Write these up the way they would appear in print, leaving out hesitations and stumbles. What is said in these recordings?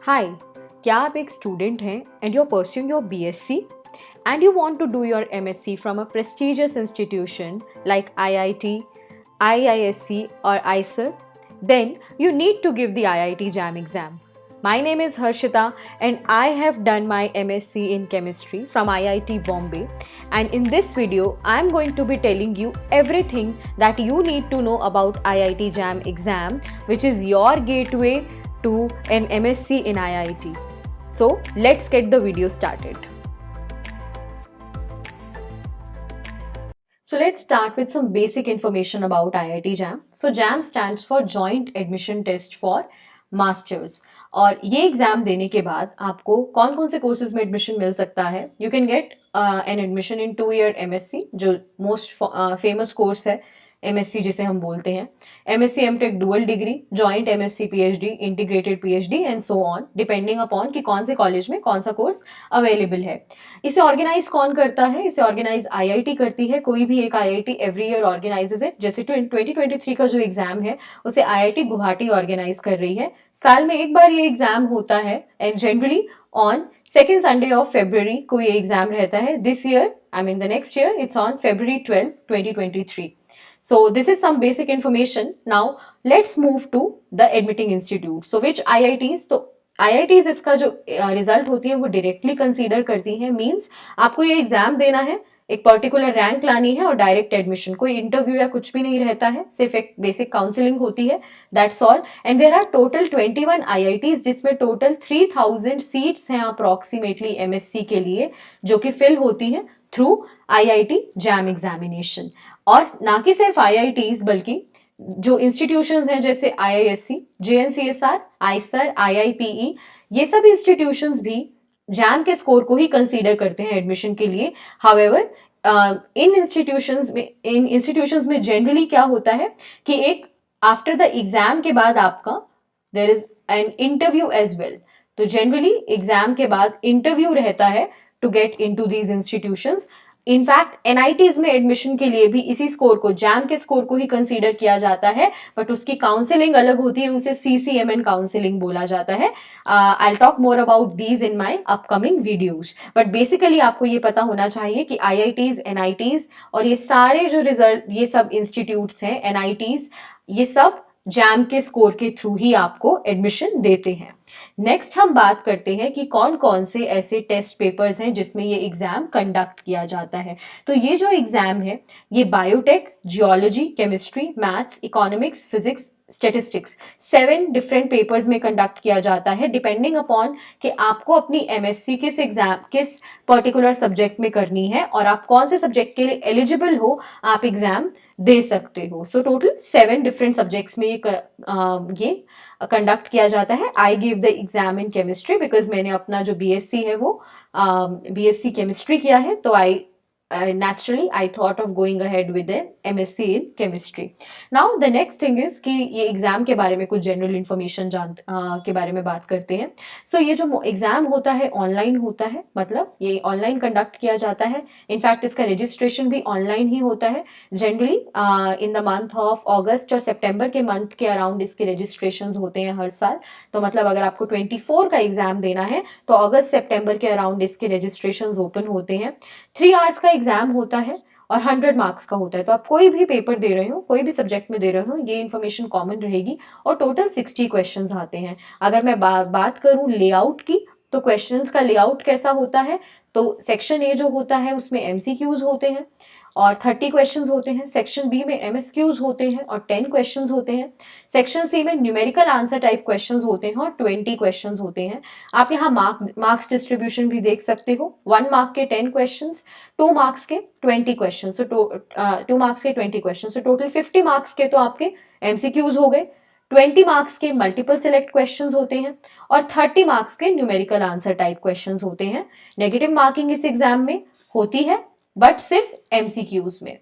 हाय, क्या आप एक स्टूडेंट हैं and you are pursuing your BSc and you want to do your MSc from a prestigious institution like IIT, IISc or IISER, then you need to give the IIT JAM exam. My name is Harshita and I have done my MSc in chemistry from IIT Bombay, and in this video I am going to be telling you everything that you need to know about IIT JAM exam, which is your gateway to an MSc in IIT. So let's get the video started. So let's start with some basic information about IIT JAM. So JAM stands for Joint Admission Test for Masters. और ये exam देने के बाद आपको कौन कौन से courses में एडमिशन मिल सकता है. You can gate an admission in 2-year MSc, जो मोस्ट फेमस कोर्स है MSc जिसे हम बोलते हैं. MSc M.Tech dual degree, joint MSc PhD, integrated PhD and so on, depending upon कि कौन से कॉलेज में कौन सा कोर्स अवेलेबल है. इसे ऑर्गेनाइज कौन करता है? इसे ऑर्गेनाइज IIT करती है. कोई भी एक IIT every year organises it. जैसे 2023 का जो एग्जाम है उसे IIT गुवाहाटी ऑर्गेनाइज कर रही है. साल में एक बार ये एग्जाम होता है and generally on second Sunday off February को ये एग्जाम रहता है. This year, I mean the next year, it's on February 12, 2023. So this is some basic information. Now let's move to the admitting institute. So which IITs? तो IITs इसका जो result होती है वो डायरेक्टली कंसीडर करती है. मींस आपको ये एग्जाम देना है, एक पर्टिकुलर रैंक लानी है और डायरेक्ट एडमिशन. कोई इंटरव्यू या कुछ भी नहीं रहता है, सिर्फ एक बेसिक काउंसलिंग होती है. That's all. And there are total 21 IITs, जिसमें टोटल 3000 सीट्स हैं अप्रॉक्सीमेटली MSc के लिए, जो कि फिल होती है थ्रू IIT JAM एग्जामिनेशन. और ना कि सिर्फ IITs बल्कि जो इंस्टीट्यूशंस हैं जैसे IISc, JNCSR, IISER, IIPE, ये सब इंस्टीट्यूशंस भी जैम के स्कोर को ही कंसीडर करते हैं एडमिशन के लिए. हाउएवर इन इंस्टीट्यूशंस में जनरली क्या होता है कि एक आफ्टर द एग्जाम के बाद आपका there is an interview as well. तो जनरली एग्जाम के बाद इंटरव्यू रहता है to get into these institutions. In fact NITs में एडमिशन के लिए भी इसी स्कोर को, जैम के स्कोर को ही कंसीडर किया जाता है, बट उसकी काउंसलिंग अलग होती है, उसे CCMN काउंसलिंग बोला जाता है. I will talk more about these in my upcoming videos. But basically आपको ये पता होना चाहिए कि IITs, NITs और ये सारे जो रिजल्ट, ये सब इंस्टीट्यूट्स हैं, NITs, ये सब जैम के स्कोर के थ्रू ही आपको एडमिशन देते हैं. नेक्स्ट हम बात करते हैं कि कौन कौन से ऐसे टेस्ट पेपर्स हैं जिसमें ये एग्जाम कंडक्ट किया जाता है. तो ये जो एग्जाम है ये biotech, geology, chemistry, maths, economics, physics, statistics, 7 different papers में कंडक्ट किया जाता है, डिपेंडिंग अपॉन कि आपको अपनी MSc किस पर्टिकुलर सब्जेक्ट में करनी है और आप कौन से सब्जेक्ट के लिए एलिजिबल हो, आप एग्जाम दे सकते हो. सो टोटल 7 डिफरेंट सब्जेक्ट्स में ये कंडक्ट किया जाता है. I give the exam in chemistry because मैंने अपना जो BSc है वो BSc केमिस्ट्री किया है, तो naturally I thought of going ahead with the MSc in chemistry. Now the next thing is कि ये एग्जाम के बारे में कुछ जनरल इन्फॉर्मेशन के बारे में बात करते हैं. सो ये जो एग्जाम होता है ऑनलाइन होता है, मतलब ये ऑनलाइन कंडक्ट किया जाता है. इनफैक्ट इसका रजिस्ट्रेशन भी ऑनलाइन ही होता है. Generally in the month of अगस्त और सितंबर के मंथ के अराउंड इसके रजिस्ट्रेशन होते हैं हर साल. तो मतलब अगर आपको 24 का एग्जाम देना है तो अगस्त सितंबर के अराउंड इसके रजिस्ट्रेशन ओपन होते हैं. 3 आवर्स का एग्जाम होता है और 100 मार्क्स का होता है. तो आप कोई भी पेपर दे रहे हो, कोई भी सब्जेक्ट में दे रहे हो, ये इन्फॉर्मेशन कॉमन रहेगी. और टोटल 60 क्वेश्चंस आते हैं. अगर मैं बात करूं लेआउट की, तो क्वेश्चंस का लेआउट कैसा होता है, तो सेक्शन A जो होता है उसमें MCQs होते हैं और 30 क्वेश्चंस होते हैं. सेक्शन B में MSQs होते हैं और 10 क्वेश्चंस होते हैं. सेक्शन C में न्यूमेरिकल आंसर टाइप क्वेश्चंस होते हैं और 20 क्वेश्चंस होते हैं. आप यहाँ मार्क्स डिस्ट्रीब्यूशन भी देख सकते हो. 1 मार्क के 10 क्वेश्चंस, 2 मार्क्स के 20 क्वेश्चंस, तो 2 मार्क्स के 20 क्वेश्चंस, तो टोटल 50 मार्क्स के तो आपके MCQs हो गए. 20 मार्क्स के मल्टीपल सिलेक्ट क्वेश्चंस होते हैं और 30 मार्क्स के न्यूमेरिकल आंसर टाइप क्वेश्चंस होते हैं. नेगेटिव मार्किंग इस एग्जाम में होती है बट सिर्फ MCQs में.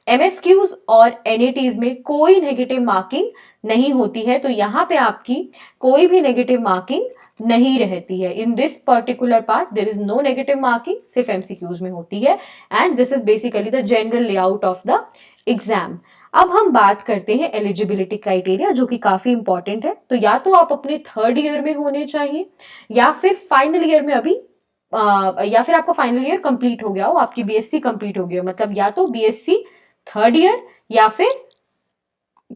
MSQs और NATs में कोई नेगेटिव मार्किंग नहीं होती है, तो यहाँ पे आपकी कोई भी नेगेटिव मार्किंग नहीं रहती है. In this particular part there is no negative marking, सिर्फ MCQs में होती है. And this is basically the general layout of the exam. अब हम बात करते हैं एलिजिबिलिटी क्राइटेरिया, जो कि काफी इंपॉर्टेंट है। तो या तो आप अपने थर्ड ईयर में होने चाहिए, या फिर फाइनल ईयर में अभी या फिर आपका फाइनल ईयर कंप्लीट हो गया हो, आपकी बीएससी कंप्लीट हो गई हो, मतलब या तो बीएससी थर्ड ईयर या फिर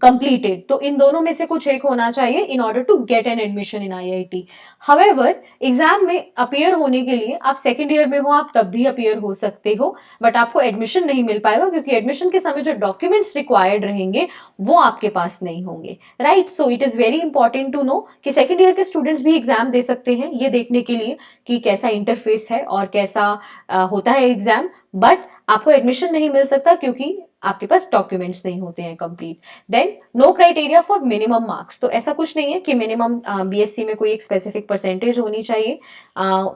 कंप्लीटेड। तो इन दोनों में से कुछ एक होना चाहिए in order to get an admission in IIT. However, exam में अपियर होने के लिए आप सेकेंड ईयर में हो, आप तब भी अपियर हो सकते हो, बट आपको एडमिशन नहीं मिल पाएगा, क्योंकि एडमिशन के समय जो डॉक्यूमेंट्स रिक्वायर्ड रहेंगे वो आपके पास नहीं होंगे, right. So it is very important to know कि सेकेंड ईयर के स्टूडेंट्स भी एग्जाम दे सकते हैं, ये देखने के लिए कि कैसा इंटरफेस है और कैसा होता है एग्जाम, बट आपको एडमिशन नहीं मिल सकता क्योंकि आपके पास डॉक्यूमेंट्स नहीं होते हैं complete. Then no criteria for minimum marks, तो ऐसा कुछ नहीं है कि मिनिमम बीएससी में कोई एक स्पेसिफिक परसेंटेज होनी चाहिए,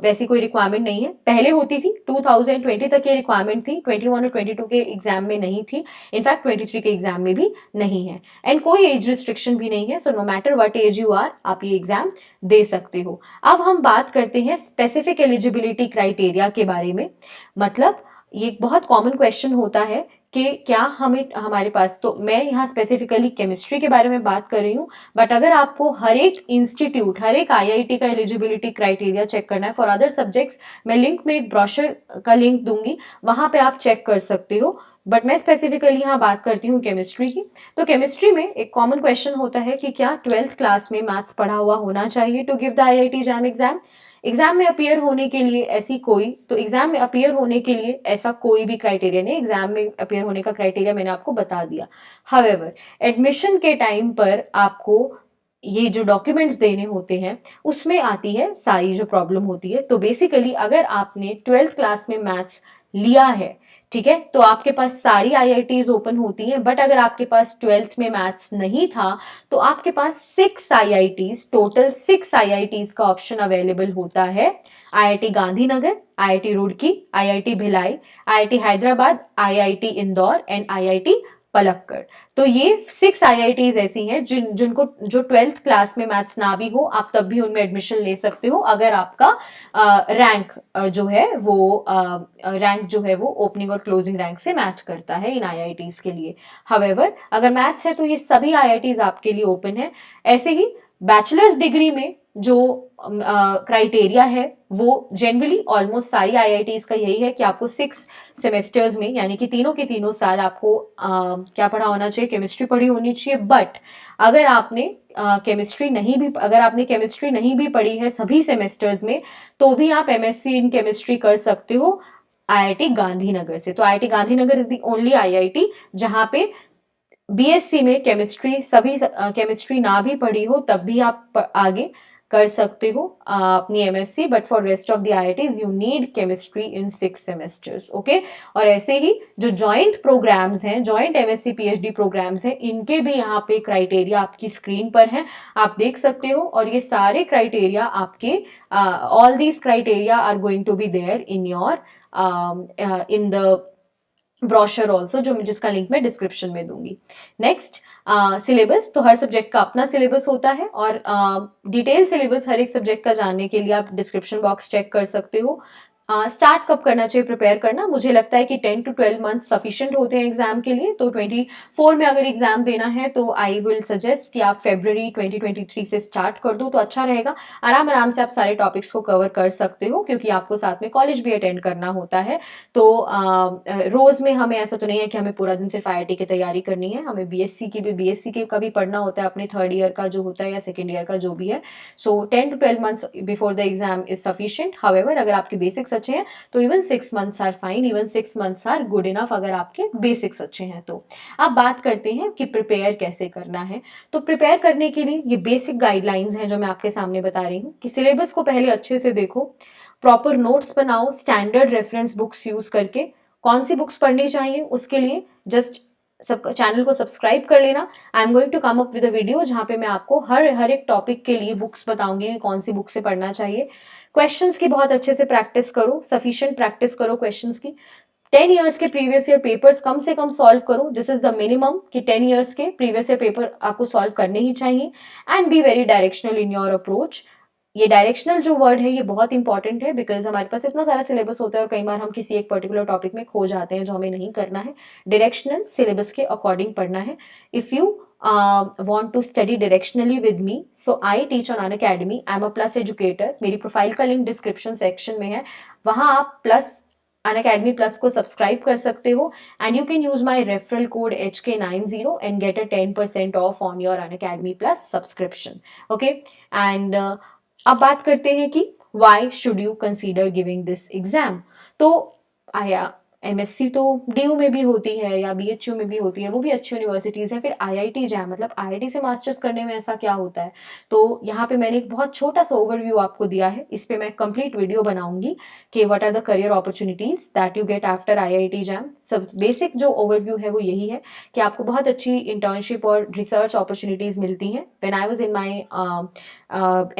वैसी कोई रिक्वायरमेंट नहीं है। पहले होती थी, 2020 तक ये रिक्वायरमेंट थी, 21 और 22 के एग्जाम में नहीं थी, इनफैक्ट 23 के एग्जाम में भी नहीं है, एंड कोई एज रिस्ट्रिक्शन भी नहीं है। So no matter what age you are, आप ये एग्जाम दे सकते हो। अब हम बात करते हैं स्पेसिफिक एलिजिबिलिटी क्राइटेरिया के बारे में। मतलब ये एक बहुत कॉमन क्वेश्चन होता है कि क्या हमें हमारे पास, तो मैं यहाँ स्पेसिफिकली केमिस्ट्री के बारे में बात कर रही हूँ, बट अगर आपको हर एक इंस्टीट्यूट, हर एक आईआईटी का एलिजिबिलिटी क्राइटेरिया चेक करना है फॉर अदर सब्जेक्ट्स, मैं लिंक में एक ब्रोशर का लिंक दूंगी, वहां पे आप चेक कर सकते हो, बट मैं स्पेसिफिकली यहाँ बात करती हूँ केमिस्ट्री की। तो केमिस्ट्री में एक कॉमन क्वेश्चन होता है कि क्या 12th क्लास में मैथ्स पढ़ा हुआ होना चाहिए to give the IIT JAM exam. Exam में अपियर होने के लिए ऐसी कोई, तो एग्जाम में अपियर होने के लिए ऐसा कोई भी क्राइटेरिया नहीं, एग्जाम में अपियर होने का क्राइटेरिया मैंने आपको बता दिया। हाउएवर, एडमिशन के टाइम पर आपको ये जो डॉक्यूमेंट्स देने होते हैं उसमें आती है सारी जो प्रॉब्लम होती है। तो बेसिकली अगर आपने 12th क्लास में मैथ्स लिया है, ठीक है, तो आपके पास सारी आईआईटीज ओपन होती हैं, बट अगर आपके पास 12th में मैथ्स नहीं था तो आपके पास 6 आईआईटीज, टोटल 6 आईआईटीज का ऑप्शन अवेलेबल होता है। IIT Gandhinagar, IIT Roorkee, IIT Bhilai, IIT Hyderabad, IIT Indore and IIT Palakkad. तो ये 6 आईआईटीज ऐसी हैं जिनको जो 12th क्लास में मैथ्स ना भी हो, आप तब भी उनमें एडमिशन ले सकते हो, अगर आपका रैंक जो है वो रैंक जो है वो ओपनिंग और क्लोजिंग रैंक से मैच करता है इन आईआईटीज के लिए। हाउएवर, अगर मैथ्स है तो ये सभी आईआईटीज आपके लिए ओपन है। ऐसे ही बैचलर्स डिग्री में जो क्राइटेरिया है वो जनरली ऑलमोस्ट सारी आईआईटीज का यही है कि आपको 6 सेमेस्टर्स में, यानी कि तीनों के तीनों साल आपको क्या पढ़ा होना चाहिए, केमिस्ट्री पढ़ी होनी चाहिए। बट अगर आपने केमिस्ट्री नहीं भी पढ़ी है सभी सेमेस्टर्स में, तो भी आप एमएससी इन केमिस्ट्री कर सकते हो आईआईटी गांधीनगर से। तो IIT Gandhinagar is the only IIT जहां पे बीएससी में केमिस्ट्री ना भी पढ़ी हो तब भी आप आगे कर सकते हो अपनी MSc, but for rest of the IITs you need chemistry in 6 semesters, okay. और ऐसे ही जो जॉइंट प्रोग्राम्स हैं, जॉइंट एमएससी पीएचडी प्रोग्राम्स हैं, इनके भी यहाँ पे क्राइटेरिया आपकी स्क्रीन पर है, आप देख सकते हो। और ये सारे क्राइटेरिया आपके all these criteria are going to be there in your in the brochure also, जो जिसका लिंक मैं डिस्क्रिप्शन में दूंगी। नेक्स्ट, सिलेबस, तो हर सब्जेक्ट का अपना सिलेबस होता है, और डिटेल सिलेबस हर एक सब्जेक्ट का जानने के लिए आप डिस्क्रिप्शन बॉक्स चेक कर सकते हो। स्टार्ट कब करना चाहिए प्रिपेयर करना, मुझे लगता है कि 10 to 12 मंथ सफिशिएंट होते हैं एग्जाम के लिए। तो 24 में अगर एग्जाम देना है तो आई विल सजेस्ट कि आप फरवरी 2023 से स्टार्ट कर दो तो अच्छा रहेगा। आराम आराम से आप सारे टॉपिक्स को कवर कर सकते हो, क्योंकि आपको साथ में कॉलेज भी अटेंड करना होता है। तो रोज में हमें ऐसा तो नहीं है कि हमें पूरा दिन सिर्फ आईआईटी की तैयारी करनी है, हमें बीएससी का भी पढ़ना होता है, अपने थर्ड ईयर का जो होता है या सेकेंड ईयर का जो भी है। So 10 to 12 months before the exam is sufficient. However, अगर आपके बेसिक्स अच्छे हैं तो even 6 months are fine, even 6 months are good enough अगर आपके बेसिक्स अच्छे हैं तो। अब बात करते हैं कि प्रिपेयर कैसे करना है। तो प्रिपेयर करने के लिए ये बेसिक गाइडलाइंस हैं जो मैं आपके सामने बता रही हूँ कि सिलेबस को पहले अच्छे से देखो, प्रॉपर नोट्स बनाओ स्टैंडर्ड रेफरेंस बुक्स यूज करके। कौन सी बुक्स पढ़नी चाहिए उसके लिए जस्ट सब चैनल को सब्सक्राइब कर लेना। I am going to come up with a video जहाँ पे मैं आपको हर एक टॉपिक के लिए बुक्स बताऊंगी कि कौन सी बुक से पढ़ना चाहिए। क्वेश्चंस की बहुत अच्छे से प्रैक्टिस करो, सफिशिएंट प्रैक्टिस करो क्वेश्चंस की। 10 ईयर्स के प्रीवियस ईयर पेपर्स कम से कम सॉल्व करो, दिस इज द मिनिमम कि 10 ईयर्स के प्रीवियस ईयर पेपर आपको सॉल्व करने ही चाहिए। And be very directional in your approach. ये डायरेक्शनल जो वर्ड है ये बहुत इंपॉर्टेंट है, बिकॉज हमारे पास इतना सारा सिलेबस होता है और कई बार हम किसी एक पर्टिकुलर टॉपिक में खो जाते हैं, जो हमें नहीं करना है। डायरेक्शनल सिलेबस के अकॉर्डिंग पढ़ना है। If you want to study directionally with me, so I teach on Unacademy. I'm a plus educator. मेरी प्रोफाइल का लिंक डिस्क्रिप्शन सेक्शन में है, वहां आप प्लस Unacademy प्लस को सब्सक्राइब कर सकते हो, and you can use my referral code HK90 and get a 10% of on your Unacademy plus subscription. Okay, and अब बात करते हैं कि why should you consider giving this exam. तो आया एमएससी तो डीयू में भी होती है या बीएचयू में भी होती है, वो भी अच्छी यूनिवर्सिटीज़ हैं। फिर आईआईटी जैम, मतलब आईआईटी से मास्टर्स करने में ऐसा क्या होता है। तो यहाँ पे मैंने एक बहुत छोटा सा ओवरव्यू आपको दिया है, इस पे मैं कंप्लीट वीडियो बनाऊंगी कि what are the career opportunities that you get after IIT JAM. सब बेसिक जो ओवरव्यू है वो यही है कि आपको बहुत अच्छी इंटर्नशिप और रिसर्च अपॉर्चुनिटीज मिलती हैं। When I was in my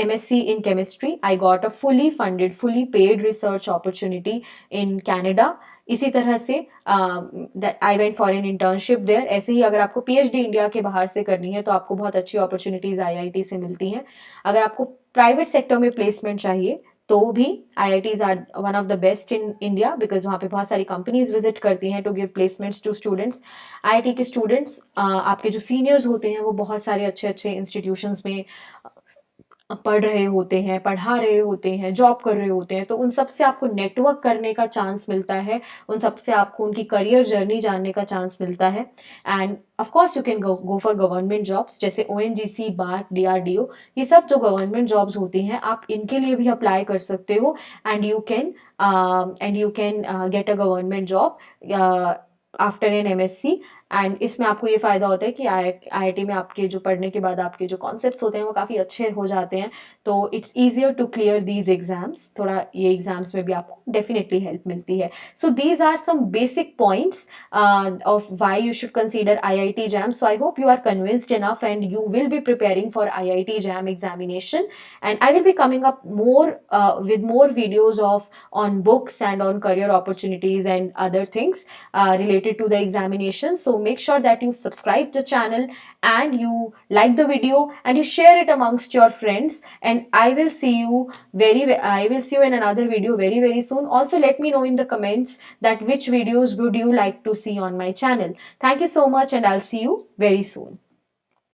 MSc in chemistry, I got a fully funded, fully paid research opportunity in Canada. इसी तरह से I went for an internship there. ऐसे ही अगर आपको पीएचडी इंडिया के बाहर से करनी है तो आपको बहुत अच्छी अपॉर्चुनिटीज आईआईटी से मिलती हैं। अगर आपको प्राइवेट सेक्टर में प्लेसमेंट चाहिए तो भी IITs are one of the best in India, because वहाँ पे बहुत सारी कंपनीज विजिट करती हैं to give placements to students. IIT के स्टूडेंट्स, आपके जो सीनियर्स होते हैं वो बहुत सारे अच्छे अच्छे इंस्टीट्यूशंस में पढ़ रहे होते हैं, पढ़ा रहे होते हैं, जॉब कर रहे होते हैं। तो उन सब से आपको नेटवर्क करने का चांस मिलता है, उन सब से आपको उनकी करियर जर्नी जानने का चांस मिलता है। End of course you can go for government jobs, जैसे ओएनजीसी, बार्ट, डीआरडीओ, ये सब जो गवर्नमेंट जॉब्स होती हैं आप इनके लिए भी अप्लाई कर सकते हो, and you can get a government job after an MSc. And इसमें आपको ये फ़ायदा होता है कि आईआईटी में आपके जो पढ़ने के बाद आपके जो कॉन्सेप्ट्स होते हैं वो काफ़ी अच्छे हो जाते हैं। तो it's easier to clear these exams, थोड़ा ये एग्जाम्स में भी आपको डेफिनेटली हेल्प मिलती है। So these are some basic points of why you should consider IIT JAM. So I hope you are convinced enough and you will be preparing for IIT JAM examination. And I will be coming up more with more videos on books and on career opportunities and other things related to the examination. So make sure that you subscribe the channel and you like the video and you share it amongst your friends. And I will see you in another video very soon. Also let me know in the comments that which videos would you like to see on my channel. Thank you so much and I'll see you very soon.